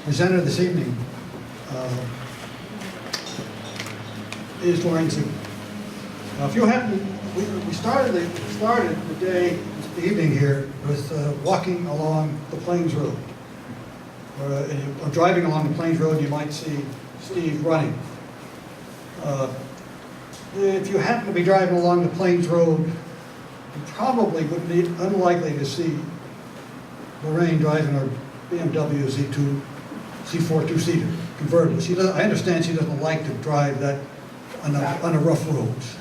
presenter this evening is Lorraine Zigman. Now, if you happen, we started the day, the evening here with walking along the Plains Road. Or driving along the Plains Road, you might see Steve running. If you happen to be driving along the Plains Road, you probably would be unlikely to see Lorraine driving her BMW Z4 two-seater convertible. I understand she doesn't like to drive that on the rough roads.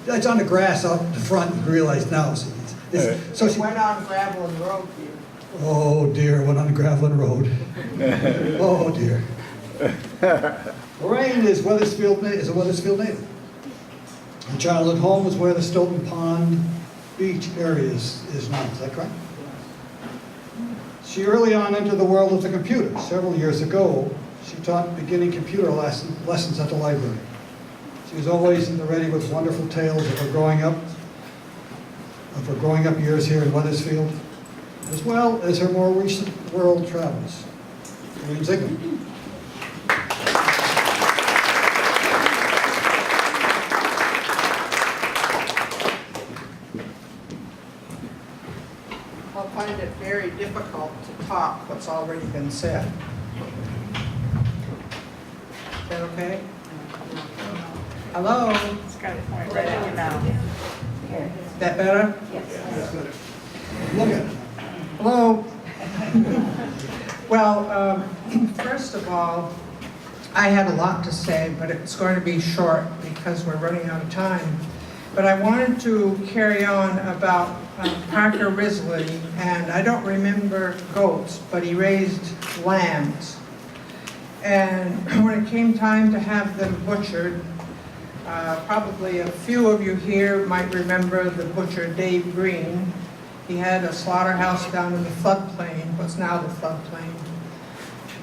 It's on the grass out the front. You realize now. So she went on gravel and road here. Oh dear, went on the gravel and road. Oh dear. Lorraine is a Weathersfield native. Her childhood home is where the Stoughton Pond Beach area is now. Is that correct? She early on entered the world of the computer. Several years ago, she taught beginning computer lessons at the library. She was always in the ready with wonderful tales of her growing up years here in Weathersfield, as well as her more recent world travels. Lorraine Zigman. I'll find it very difficult to top what's already been said. Is that okay? Hello? It's got to point right at your mouth. Is that better? Yes. Look at it. Hello? Well, first of all, I had a lot to say, but it's going to be short because we're running out of time. But I wanted to carry on about Parker Risley, and I don't remember goats, but he raised lambs. And when it came time to have them butchered, probably a few of you here might remember the butcher Dave Green. He had a slaughterhouse down in the floodplain, what's now the floodplain.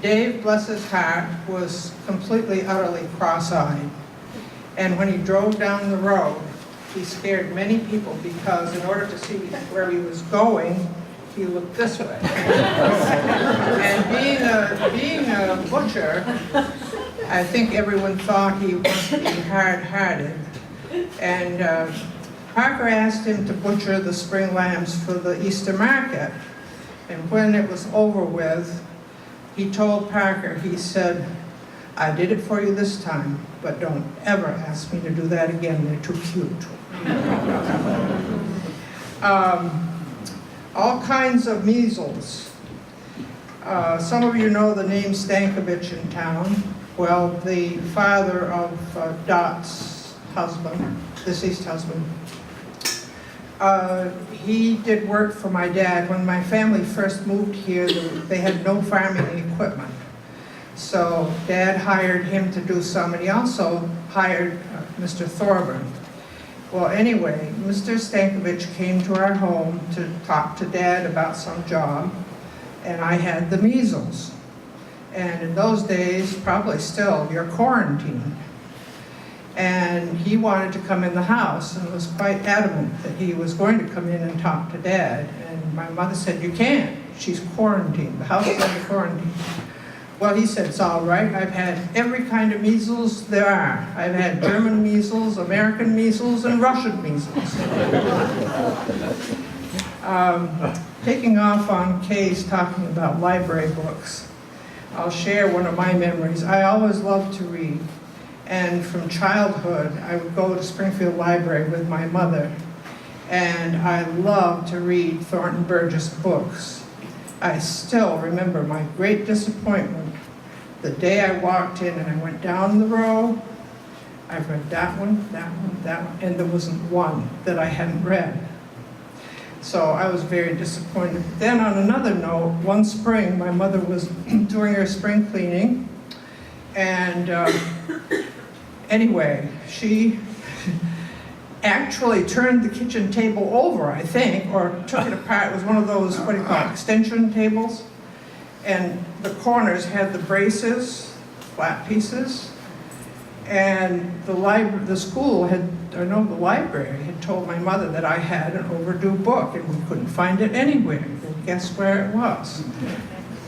Dave, bless his heart, was completely, utterly cross-eyed. And when he drove down the road, he scared many people because in order to see where he was going, he looked this way. And being a butcher, I think everyone thought he must be hard-hearted. And Parker asked him to butcher the spring lambs for the Easter market. And when it was over with, he told Parker, he said, "I did it for you this time, but don't ever ask me to do that again. They're too cute." All kinds of measles. Some of you know the name Stankovich in town. Well, the father of Dot's husband, deceased husband, he did work for my dad. When my family first moved here, they had no farming equipment. So Dad hired him to do some, and he also hired Mr. Thorburn. Well, anyway, Mr. Stankovich came to our home to talk to Dad about some job, and I had the measles. And in those days, probably still, you're quarantined. And he wanted to come in the house and was quite adamant that he was going to come in and talk to Dad. And my mother said, "You can't, she's quarantined, the house is under quarantine." Well, he said, "It's all right. I've had every kind of measles there are. I've had German measles, American measles, and Russian measles." Taking off on Kay's talking about library books, I'll share one of my memories. I always loved to read. And from childhood, I would go to Springfield Library with my mother. And I loved to read Thornton Burgess books. I still remember my great disappointment the day I walked in and I went down the row. I've read that one, that one, that one, and there wasn't one that I hadn't read. So I was very disappointed. Then on another note, one spring, my mother was doing her spring cleaning, and anyway, she actually turned the kitchen table over, I think, or took it apart. It was one of those, what do you call it, extension tables. And the corners had the braces, flat pieces. And the library had told my mother that I had an overdue book and we couldn't find it anywhere. And guess where it was?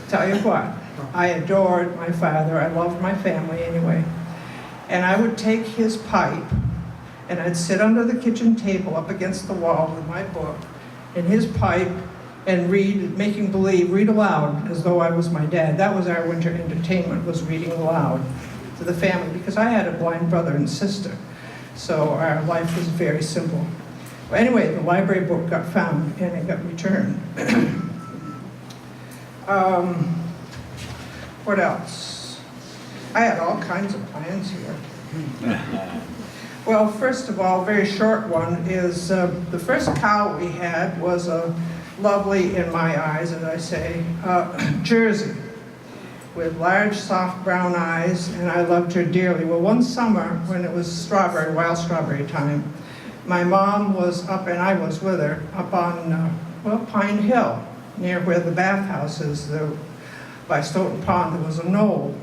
Tell you what, I adored my father. I loved my family anyway. And I would take his pipe, and I'd sit under the kitchen table up against the wall with my book and his pipe and read, making believe, read aloud as though I was my dad. That was our winter entertainment, was reading aloud to the family, because I had a blind brother and sister. So our life was very simple. Well, anyway, the library book got found and it got returned. What else? I had all kinds of plans here. Well, first of all, very short one is the first cow we had was a lovely, in my eyes, as I say, Jersey, with large, soft brown eyes, and I loved her dearly. Well, one summer, when it was strawberry, wild strawberry time, my mom was up, and I was with her, up on, Pine Hill, near where the bathhouse is, by Stoughton Pond. There was a knoll,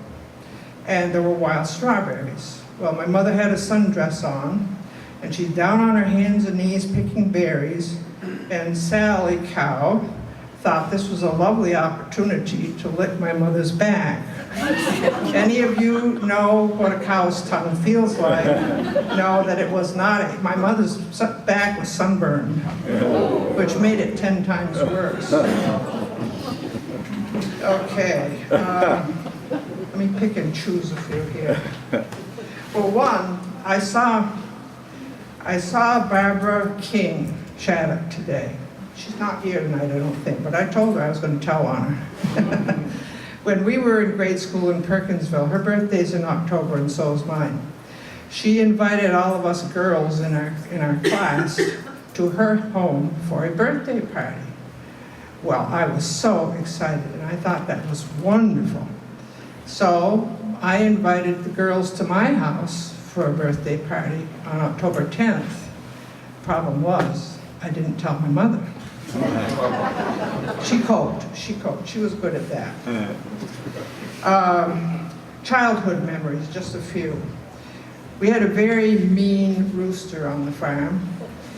and there were wild strawberries. Well, my mother had a sundress on, and she's down on her hands and knees picking berries, and Sally cow thought this was a lovely opportunity to lick my mother's back. Any of you know what a cow's tongue feels like? Know that it was not, my mother's back was sunburned, which made it 10 times worse. Okay, let me pick and choose a few here. Well, one, I saw Barbara King Shattuck today. She's not here tonight, I don't think, but I told her I was going to tell on her. When we were in grade school in Perkinsville, her birthday's in October and so is mine. She invited all of us girls in our class to her home for a birthday party. Well, I was so excited, and I thought that was wonderful. So I invited the girls to my house for a birthday party on October 10th. Problem was, I didn't tell my mother. She coped. She was good at that. Childhood memories, just a few. We had a very mean rooster on the farm,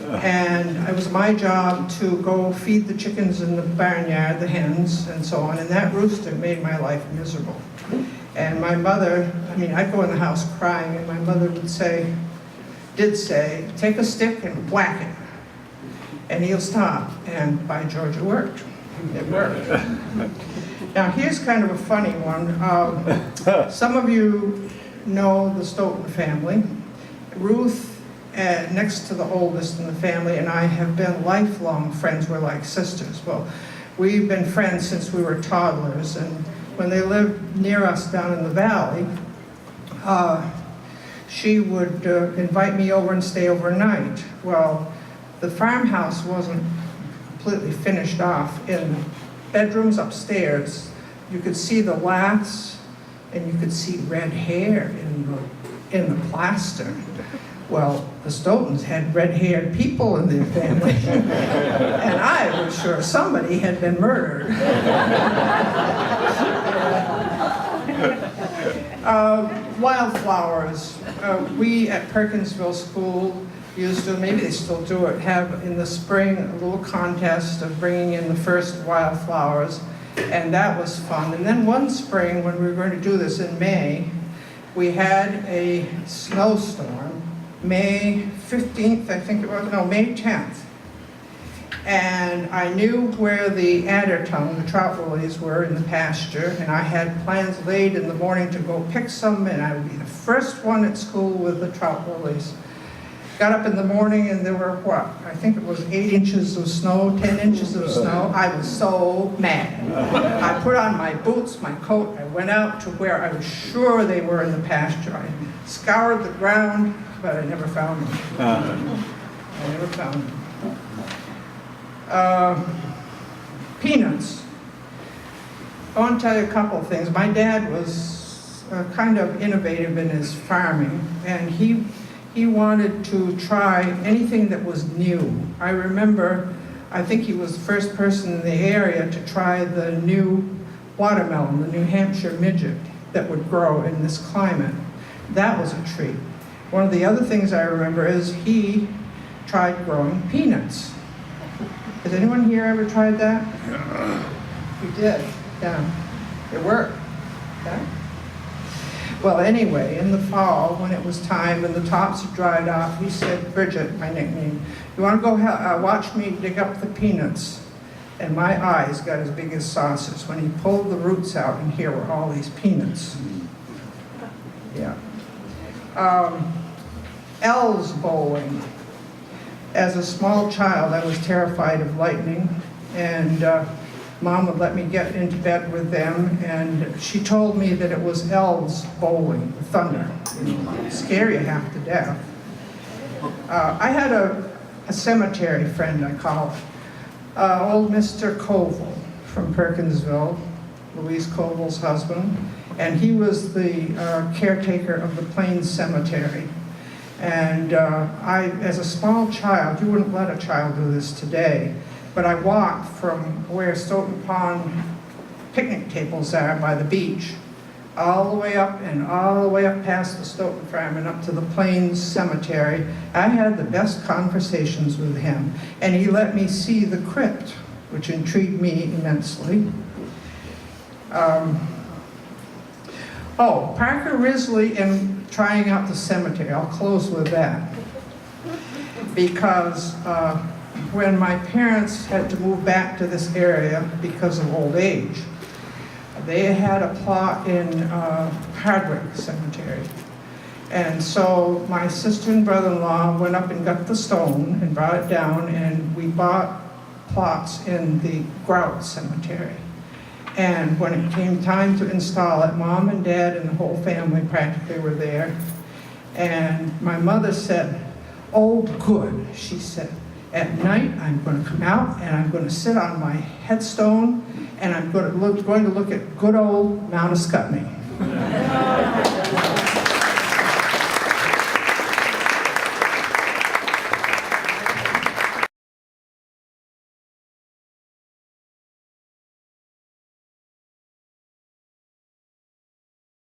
and it was my job to go feed the chickens in the barnyard, the hens, and so on, and that rooster made my life miserable. And my mother, I'd go in the house crying, and my mother did say, take a stick and whack it, and he'll stop. And by George, it worked. It worked. Now, here's kind of a funny one. Some of you know the Stoughton family. Ruth, next to the oldest in the family, and I have been lifelong friends. We're like sisters. Well, we've been friends since we were toddlers, and when they lived near us down in the valley, she would invite me over and stay overnight. Well, the farmhouse wasn't completely finished off. In the bedrooms upstairs, you could see the laths, and you could see red hair in the plaster. Well, the Stoughtons had red-haired people in their family, and I was sure somebody had been murdered. Wildflowers. We at Perkinsville School used to, maybe they still do it, have in the spring a little contest of bringing in the first wildflowers, and that was fun. And then one spring, when we were going to do this in May, we had a snowstorm, May 15th, I think it was, no, May 10th. And I knew where the adder tongue, the trout lilies, were in the pasture, and I had plans laid in the morning to go pick some, and I would be the first one at school with the trout lilies. Got up in the morning, and there were, what, I think it was 8 inches of snow, 10 inches of snow. I was so mad. I put on my boots, my coat, I went out to where I was sure they were in the pasture. I scoured the ground, but I never found them. I never found them. Peanuts. I want to tell you a couple of things. My dad was kind of innovative in his farming, and he wanted to try anything that was new. I remember, I think he was the first person in the area to try the new watermelon, the New Hampshire midget, that would grow in this climate. That was a treat. One of the other things I remember is he tried growing peanuts. Has anyone here ever tried that? You did, yeah. It worked. Okay. Well, anyway, in the fall, when it was time and the tops had dried off, he said, Bridget, my nickname, you want to go watch me dig up the peanuts? And my eyes got as big as saucers when he pulled the roots out, and here were all these peanuts. Yeah. Elves bowling. As a small child, I was terrified of lightning, and Mom would let me get into bed with them, and she told me that it was elves bowling, thunder. Scare you half to death. I had a cemetery friend, I call it, old Mr. Koval from Perkinsville, Louise Koval's husband, and he was the caretaker of the Plains Cemetery. And as a small child, you wouldn't let a child do this today, but I walked from where Stoughton Pond picnic tables are by the beach, all the way up and all the way up past the Stoughton Farm and up to the Plains Cemetery. I had the best conversations with him, and he let me see the crypt, which intrigued me immensely. Parker Risley and trying out the cemetery. I'll close with that. Because when my parents had to move back to this area because of old age, they had a plot in Hardwick Cemetery. And so my sister and brother-in-law went up and got the stone and brought it down, and we bought plots in the Grout Cemetery. And when it came time to install it, Mom and Dad and the whole family practically were there. And my mother said, "Oh, good," she said. "At night, I'm going to come out and I'm going to sit on my headstone and I'm going to look at good old Mount Escutney."